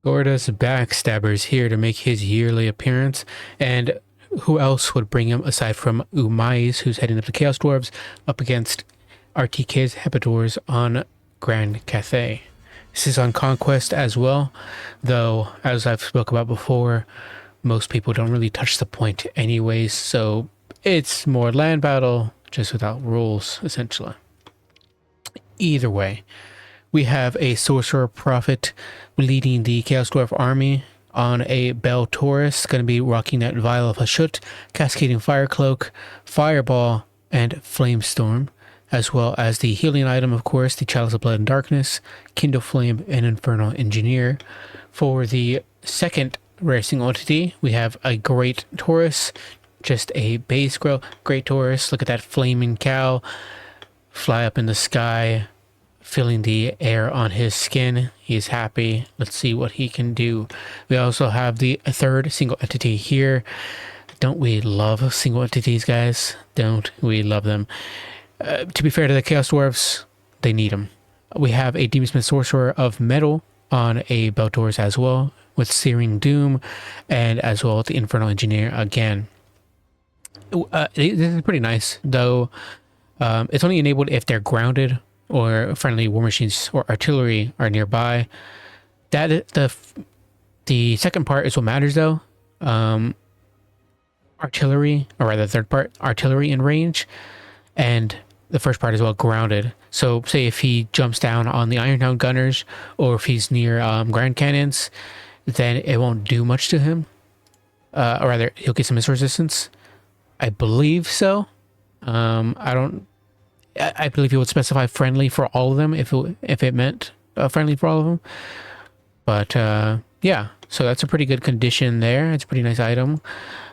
Gorda's Backstabber's here to make his yearly appearance, and who else would bring him aside from Umais, who's heading up the Chaos Dwarves, up against RTK's Hepators on Grand Cathay. This is on Conquest as well, though, as I've spoke about before, most people don't really touch the point anyways, so it's more land battle, just without rules, essentially. Either way, we have a Sorcerer Prophet leading the Chaos Dwarf army on a Bell Taurus, going to be rocking that Vial of Hashut, Cascading Fire Cloak, Fireball, and Flamestorm, as well as the healing item, of course, the Chalice of Blood and Darkness, Kindle Flame, and Infernal Engineer. For the second rare single entity, we have a Great Taurus, just a base Great Taurus. Look at that flaming cow fly up in the sky, feeling the air on his skin. He's happy. Let's see what he can do. We also have the third single entity here. Don't we love single entities, guys? Don't we love them? To be fair to the Chaos Dwarfs, they need them. We have a Demonsmith Sorcerer of Metal on a Beltors as well, with Searing Doom, and as well as the Infernal Engineer again. This is pretty nice, though. It's only enabled if they're grounded or friendly war machines or artillery are nearby. That the second part is what matters, though. Artillery, or rather, the third part, artillery in range, and the first part as well, grounded. So, say if he jumps down on the Ironhound gunners, or if he's near Grand Cannons, then it won't do much to him. Or rather, he'll get some missile resistance. I believe so. I believe he would specify friendly for all of them if it meant friendly for all of them. But yeah, so that's a pretty good condition there. It's a pretty nice item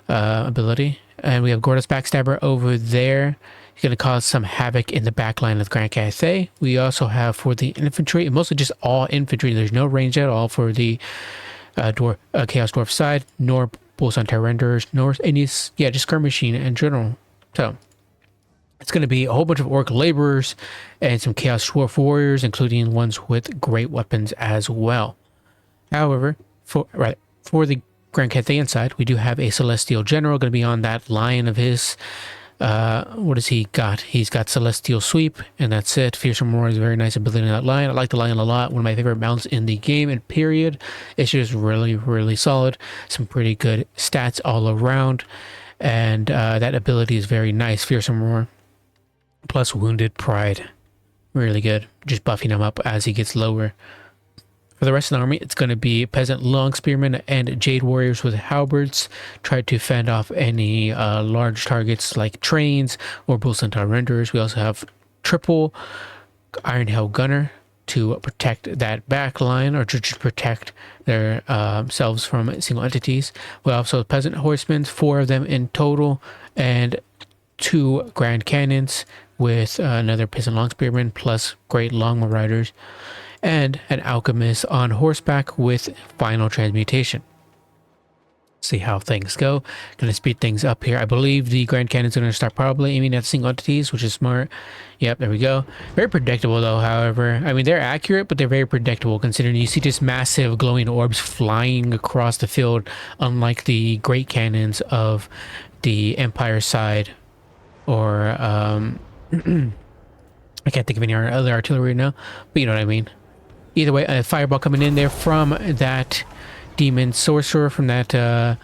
ability. And we have Gordas Backstabber over there. He's going to cause some havoc in the back line of Grand Cathay. We also have for the infantry, mostly just all infantry. There's no range at all for the Chaos Dwarf side, nor Bulls on Tyranders, nor any, just skirmishing in general. So it's going to be a whole bunch of Orc Laborers and some Chaos Dwarf Warriors, including ones with great weapons as well. However, for the Grand Cathayan side, we do have a Celestial General going to be on that line of his. What has he got? He's got Celestial Sweep, and that's it. Fearsome Roar is a very nice ability in that line. I like the line a lot. One of my favorite mounts in the game, and period. It's just really, really solid. Some pretty good stats all around, and that ability is very nice. Fearsome Roar, plus Wounded Pride. Really good. Just buffing him up as he gets lower. For the rest of the army, it's going to be Peasant Long Spearmen and Jade Warriors with halberds. Try to fend off any large targets like trains or Bull Centaur Renderers. We also have triple Iron Hell Gunner to protect that back line, or to protect their selves from single entities. We also have Peasant Horsemen, 4 of them in total, and 2 Grand Cannons with another Peasant Long Spearman plus Great Long Riders, and an Alchemist on horseback with Final Transmutation. See how things go. Gonna speed things up here. I believe the Grand Cannon's gonna start probably aiming at single entities, which is smart. Yep, there we go. Very predictable though, however. I mean, they're accurate, but they're very predictable considering you see just massive glowing orbs flying across the field, unlike the Great Cannons of the Empire side, or I can't think of any other artillery now, but you know what I mean. Either way, a fireball coming in there from that demon sorcerer, from that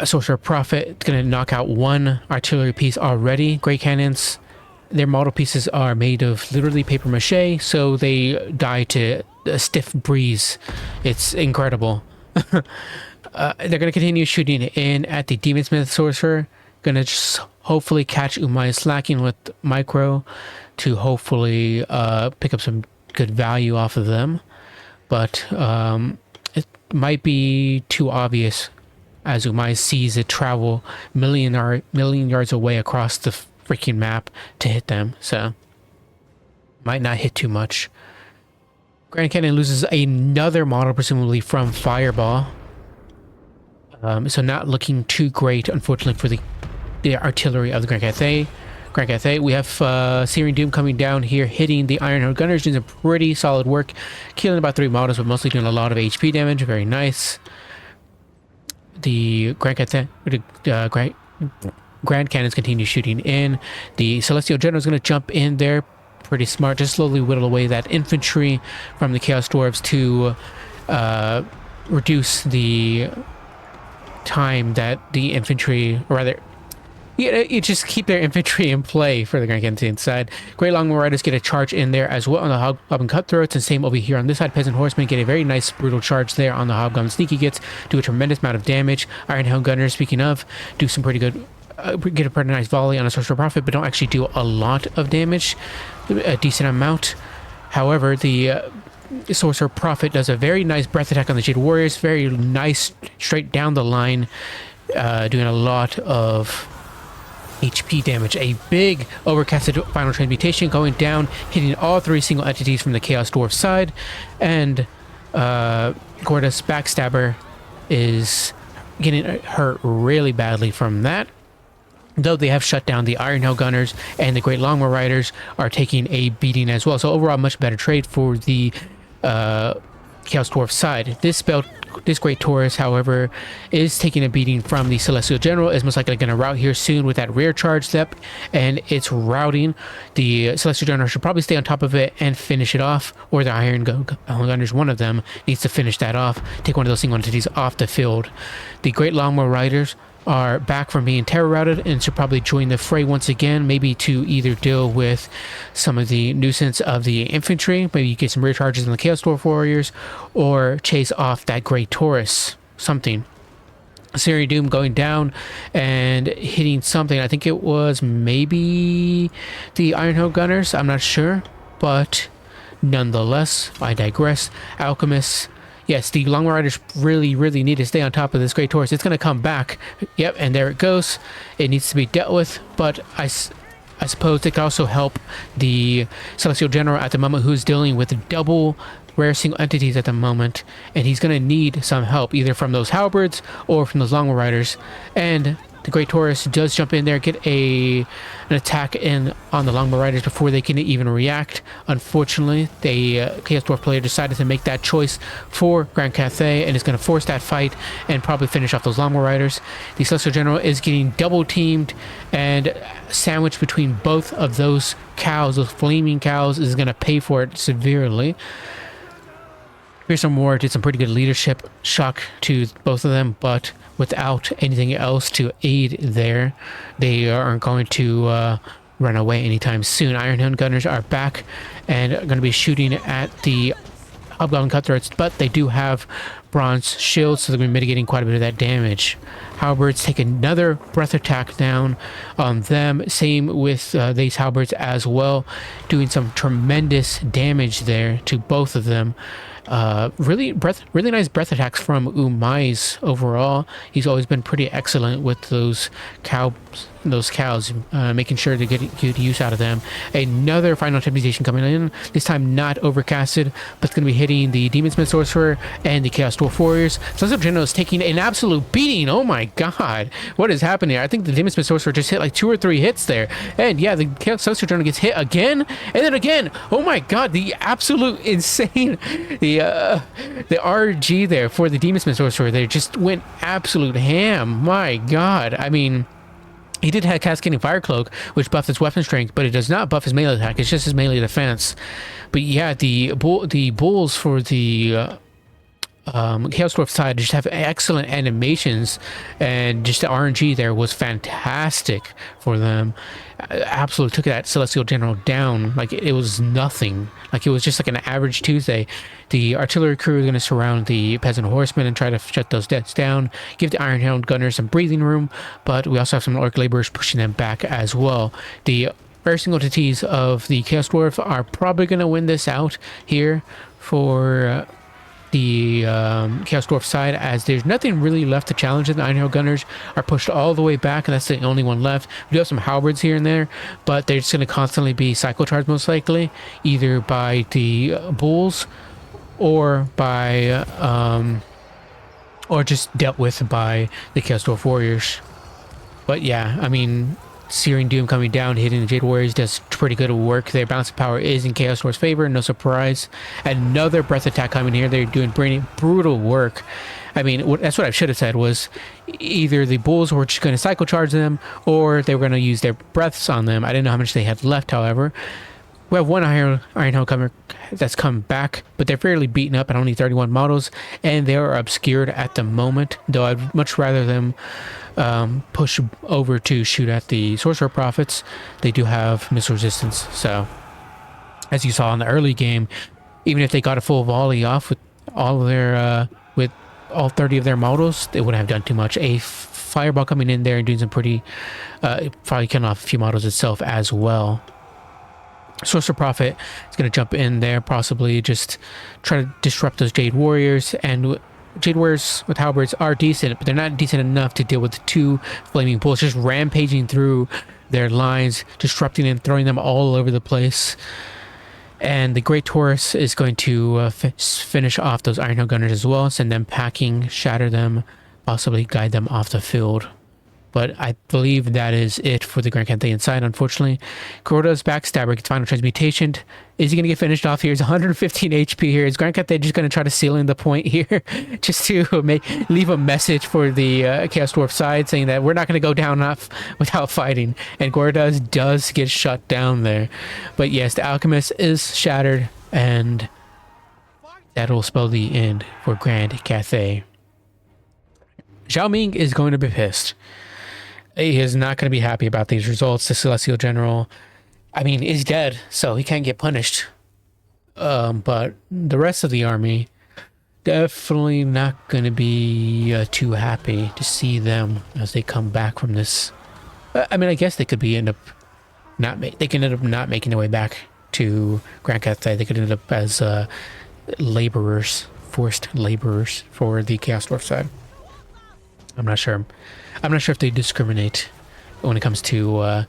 sorcerer prophet. It's going to knock out 1 artillery piece already. Great cannons, their model pieces are made of literally paper mache, so they die to a stiff breeze. It's incredible. They're going to continue shooting in at the Demonsmith sorcerer. Going to just hopefully catch Umai slacking with micro to hopefully pick up some good value off of them, but it might be too obvious as Umai sees it travel million yards away across the freaking map to hit them, so might not hit too much. Grand Cannon loses another model, presumably from Fireball, so not looking too great, unfortunately, for the artillery of the Grand Cathay. Grand Cathay. We have Searing Doom coming down here, hitting the Ironheart Gunners, doing some pretty solid work, killing about 3 models, but mostly doing a lot of HP damage. Very nice. The Grand Cathay, Grand Cannons continue shooting in. The Celestial General is going to jump in there. Pretty smart. Just slowly whittle away that infantry from the Chaos Dwarves to reduce the time that the infantry, or rather, you just keep their infantry in play for the Grand Canyon side. Great Longbow Riders get a charge in there as well on the Hobgoblin Cutthroats, and same over here on this side. Peasant Horsemen get a very nice brutal charge there on the Hobgoblin Sneaky Gits, do a tremendous amount of damage. Ironhound Gunners, speaking of, do some pretty good, get a pretty nice volley on a Sorcerer Prophet, but don't actually do a lot of damage, a decent amount. However, the Sorcerer Prophet does a very nice breath attack on the Jade Warriors, very nice straight down the line, doing a lot of HP damage. A big overcasted Final Transmutation going down, hitting all 3 single entities from the Chaos Dwarf side, and Gordas Backstabber is getting hurt really badly from that. Though they have shut down the Ironhill Gunners, and the Great Longbow Riders are taking a beating as well. So overall, much better trade for the Chaos Dwarf side. This Great Taurus, however, is taking a beating from the Celestial General. Is most likely going to rout here soon with that rear charge step, and it's routing. The Celestial General should probably stay on top of it and finish it off, or the Iron Gunners, one of them, needs to finish that off, take one of those single entities off the field. The Great Longbow Riders are back from being terror routed and should probably join the fray once again, maybe to either deal with some of the nuisance of the infantry, maybe you get some rear charges on the Chaos Dwarf Warriors, or chase off that Great Taurus, something. Searing Doom going down and hitting something. I think it was maybe the Ironhill Gunners, I'm not sure, but nonetheless, I digress. Alchemists. Yes, the Longbow Riders really need to stay on top of this Great Taurus. It's going to come back. Yep, and there it goes. It needs to be dealt with, but I suppose it could also help the Celestial General at the moment, who's dealing with double rare single entities at the moment, and he's going to need some help, either from those Halberds or from those Longbow Riders. And the Great Taurus does jump in there, get an attack in on the Longbow Riders before they can even react. Unfortunately, the Chaos Dwarf player decided to make that choice for Grand Cathay, and is going to force that fight and probably finish off those Longbow Riders. The Celestial General is getting double teamed, and sandwiched between both of those cows, those flaming cows, is going to pay for it severely. Fearsome War did some pretty good leadership, shock to both of them, but without anything else to aid there, they aren't going to run away anytime soon. Ironhound Gunners are back and are going to be shooting at the Hobgoblin Cutthroats, but they do have bronze shields, so they're going to be mitigating quite a bit of that damage. Halberds take another breath attack down on them. Same with these Halberds as well, doing some tremendous damage there to both of them. Really nice breath attacks from Umais overall. He's always been pretty excellent with those cows, making sure to get good use out of them. Another Final Temptation coming in, this time not overcasted, but it's going to be hitting the Demonsmith Sorcerer and the Chaos Dwarf Warriors. Celestial General is taking an absolute beating. Oh my god, what is happening here? I think the Demonsmith Sorcerer just hit like 2 or 3 hits there, and yeah, the Celestial General gets hit again, and then again. Oh my god, the absolute insane, the RG there for the Demonsmith Sorcerer, they just went absolute ham. My god, I mean, he did have Cascading Fire Cloak, which buffs his weapon strength, but it does not buff his melee attack. It's just his melee defense. But yeah, the bulls for the Chaos Dwarf side just have excellent animations, and just the RNG there was fantastic for them. Absolutely took that Celestial General down like it was nothing. Like it was just like an average Tuesday. The artillery crew is going to surround the Peasant Horsemen and try to shut those deaths down, give the Ironhound Gunners some breathing room, but we also have some Orc Laborers pushing them back as well. The rare single entities of the Chaos Dwarf are probably going to win this out here for the Chaos Dwarf side, as there's nothing really left to challenge. The Ironhill Gunners are pushed all the way back, and that's the only one left. We do have some Halberds here and there, but they're just going to constantly be cyclocharged most likely, either by the bulls or by or just dealt with by the Chaos Dwarf Warriors. But yeah, I mean, Searing Doom coming down, hitting the Jade Warriors does pretty good work. Their balancing power is in Chaos Dwarf's favor, no surprise. Another breath attack coming here. They're doing brutal work. I mean, that's what I should have said was either the Bulls were just going to cycle charge them or they were going to use their breaths on them. I didn't know how much they had left, however. We have one Iron Helm that's come back, but they're fairly beaten up at only 31 models, and they are obscured at the moment, though I'd much rather them push over to shoot at the Sorcerer Prophets. They do have missile resistance, so as you saw in the early game, even if they got a full volley off with all of their with all 30 of their models, they wouldn't have done too much. A fireball coming in there and doing some pretty probably killing off a few models itself as well. Sorcerer Prophet is going to jump in there, possibly just try to disrupt those Jade Warriors. And Jade Warriors with halberds are decent, but they're not decent enough to deal with the two Flaming Bulls just rampaging through their lines, disrupting and throwing them all over the place. And the Great Taurus is going to finish off those Iron Helm Gunners as well, send them packing, shatter them, possibly guide them off the field. But I believe that is it for the Grand Cathay inside, unfortunately. Kuroda's Backstabber gets final transmutation. Is he going to get finished off here? He's 115 HP here. Is Grand Cathay just going to try to seal in the point here? Just to leave a message for the Chaos Dwarf side saying that we're not going to go down without fighting. And Kuroda's does get shut down there. But yes, the Alchemist is shattered, and that will spell the end for Grand Cathay. Zhao Ming is going to be pissed. He is not going to be happy about these results. The Celestial General, I mean, is dead, so he can't get punished. But the rest of the army, definitely not going to be too happy to see them as they come back from this. I mean, I guess they could end up not making their way back to Grand Cathay. They could end up as laborers, forced laborers for the Chaos Dwarf side. I'm not sure. I'm not sure if they discriminate when it comes to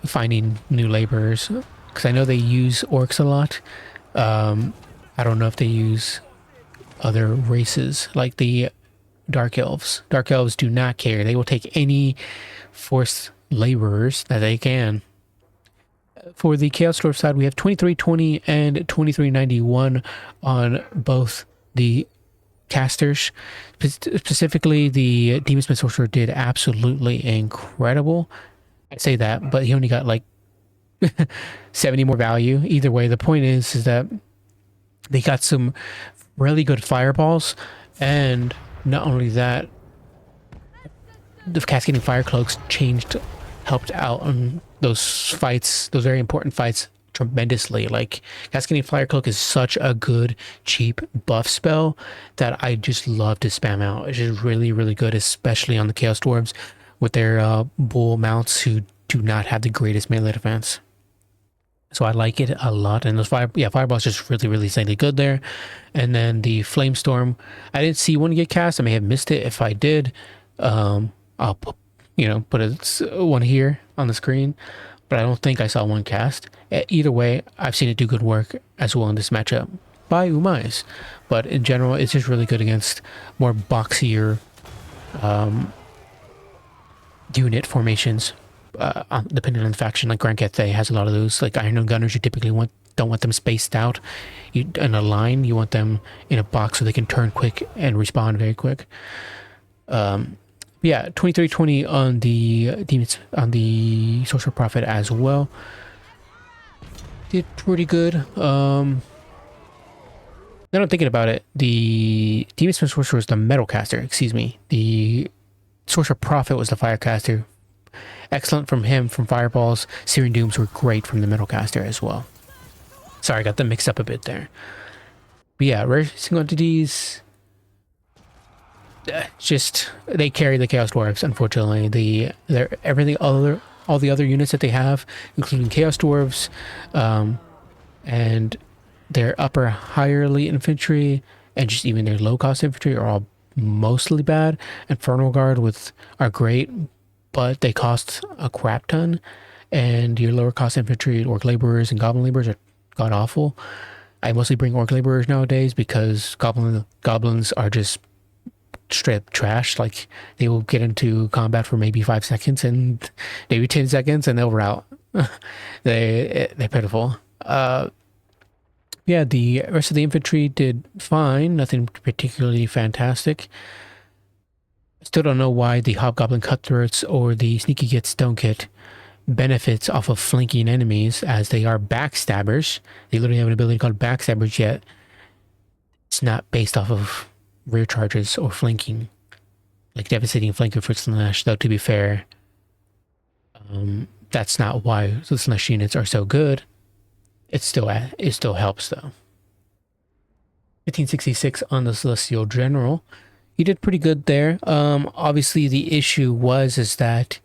finding new laborers, because I know they use orcs a lot. I don't know if they use other races like the Dark Elves. Dark Elves do not care. They will take any forced laborers that they can. For the Chaos Dwarf side, we have 2320 and 2391 on both the casters. Specifically, the Demonsmith Sorcerer did absolutely incredible. I say that, but he only got like 70 more value. Either way, the point is that they got some really good fireballs, and not only that, the Cascading Fire Cloaks helped out on those fights, those very important fights, tremendously. Like, Cascading Fire Cloak is such a good, cheap buff spell that I just love to spam out. It's just really, really good, especially on the Chaos Dwarves with their bull mounts who do not have the greatest melee defense. So I like it a lot. And those fireballs just really, really insanely good there. And then the Flame Storm, I didn't see one get cast. I may have missed it. If I did, I'll put one here on the screen, but I don't think I saw one cast. Either way, I've seen it do good work as well in this matchup by Umais. But in general, it's just really good against more boxier unit formations, depending on the faction. Like Grand Cathay has a lot of those. Like Iron Gunners, you typically don't want them spaced out in a line. You want them in a box so they can turn quick and respawn very quick. Yeah, 2320 on the demons, on the Sorcerer Prophet as well. Did pretty good. Now I'm thinking about it, the Demonsmith Sorcerer was the Metal Caster, excuse me. The Sorcerer Prophet was the Fire Caster. Excellent from him, from Fireballs. Searing Dooms were great from the Metal Caster as well. Sorry, I got them mixed up a bit there. But yeah, rare single entities, just they carry the Chaos Dwarves, unfortunately. All the other units that they have, including Chaos Dwarves, and their upper higher elite infantry, and just even their low cost infantry are all mostly bad. Infernal Guard are great, but they cost a crap ton. And your lower cost infantry, Orc Laborers and Goblin Laborers, are god awful. I mostly bring Orc Laborers nowadays because goblins are just straight up trash. Like they will get into combat for maybe 5 seconds and maybe 10 seconds, and they'll rout. They're pitiful. Yeah, the rest of the infantry did fine. Nothing particularly fantastic. Still don't know why the Hobgoblin Cutthroats or the Sneaky Gits don't get benefits off of flanking enemies, as they are backstabbers. They literally have an ability called backstabbers, yet it's not based off of rear charges or flanking. Like devastating flanker for Slash, though, to be fair, that's not why the Slash units are so good. It still helps, though. 1566 on the Celestial General. He did pretty good there. Obviously, the issue is that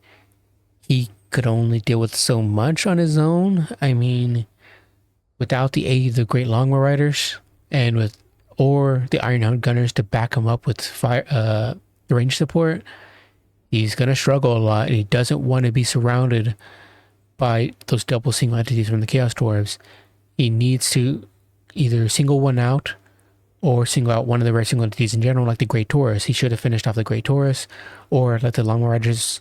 he could only deal with so much on his own. I mean, without the aid of the Great Longbow Riders and or the Ironhound Gunners to back him up with range support, he's gonna struggle a lot, and he doesn't want to be surrounded by those double single entities from the Chaos Dwarves. He needs to either single one out or single out one of the rare single entities in general, like the Great Taurus. He should have finished off the Great Taurus, or let the Longbow Riders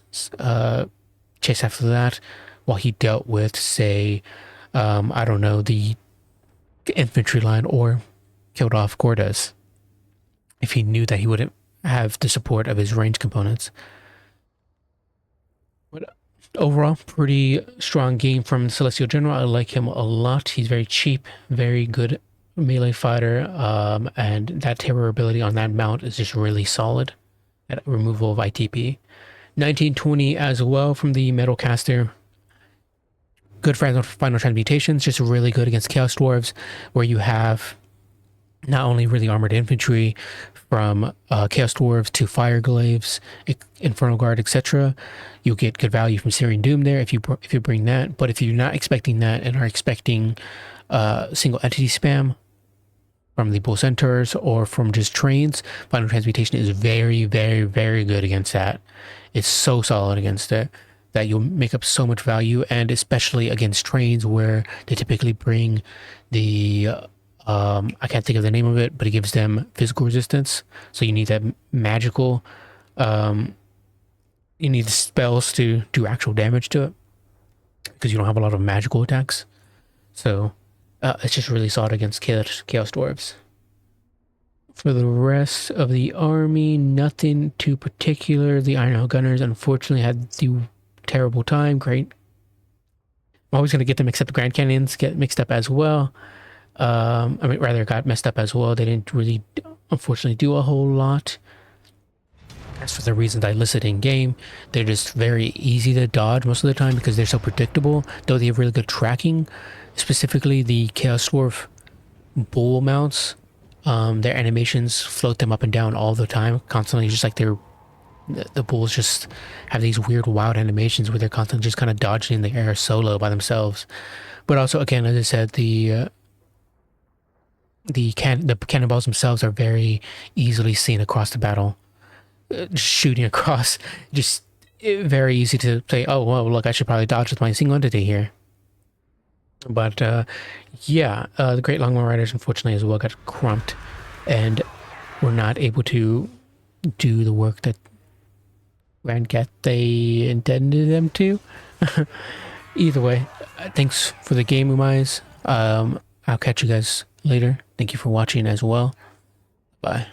chase after that while he dealt with, say, I don't know, the infantry line, or killed off Gordas if he knew that he wouldn't have the support of his range components. But overall, pretty strong game from Celestial General. I like him a lot. He's very cheap, very good melee fighter, and that terror ability on that mount is just really solid. That removal of ITP. 1920 as well from the Metalcaster. Good for final transmutations, just really good against Chaos Dwarves, where you have not only really armored infantry from Chaos Dwarves to Fire Glaives, Infernal Guard, etc. You'll get good value from Syrian Doom there if you bring that. But if you're not expecting that and are expecting single entity spam from the Bull Centaurs or from just trains, Final Transmutation is very, very, very good against that. It's so solid against it that you'll make up so much value, and especially against trains where they typically bring the I can't think of the name of it, but it gives them physical resistance. So you need that magical, you need the spells to do actual damage to it, because you don't have a lot of magical attacks. So it's just really solid against Chaos Dwarves. For the rest of the army, nothing too particular. The Ironhound Gunners unfortunately had the terrible time. Great. I'm always going to get them, except the Grand Canyons get mixed up as well. I mean, rather got messed up as well. They didn't really, unfortunately, do a whole lot. As for the reasons I listed in game, they're just very easy to dodge most of the time because they're so predictable, though they have really good tracking. Specifically, the Chaos Dwarf bull mounts, their animations float them up and down all the time, constantly, just like the bulls just have these weird, wild animations where they're constantly just kind of dodging in the air solo by themselves. But also, again, as I said, the cannonballs themselves are very easily seen across the battle. Shooting across, just very easy to say, oh, well, look, I should probably dodge with my single entity here. But yeah, the Great Longbow Riders, unfortunately, as well, got crumped and were not able to do the work that Grand Cathay intended them to. Either way, thanks for the game, Umais. I'll catch you guys later. Thank you for watching as well. Bye.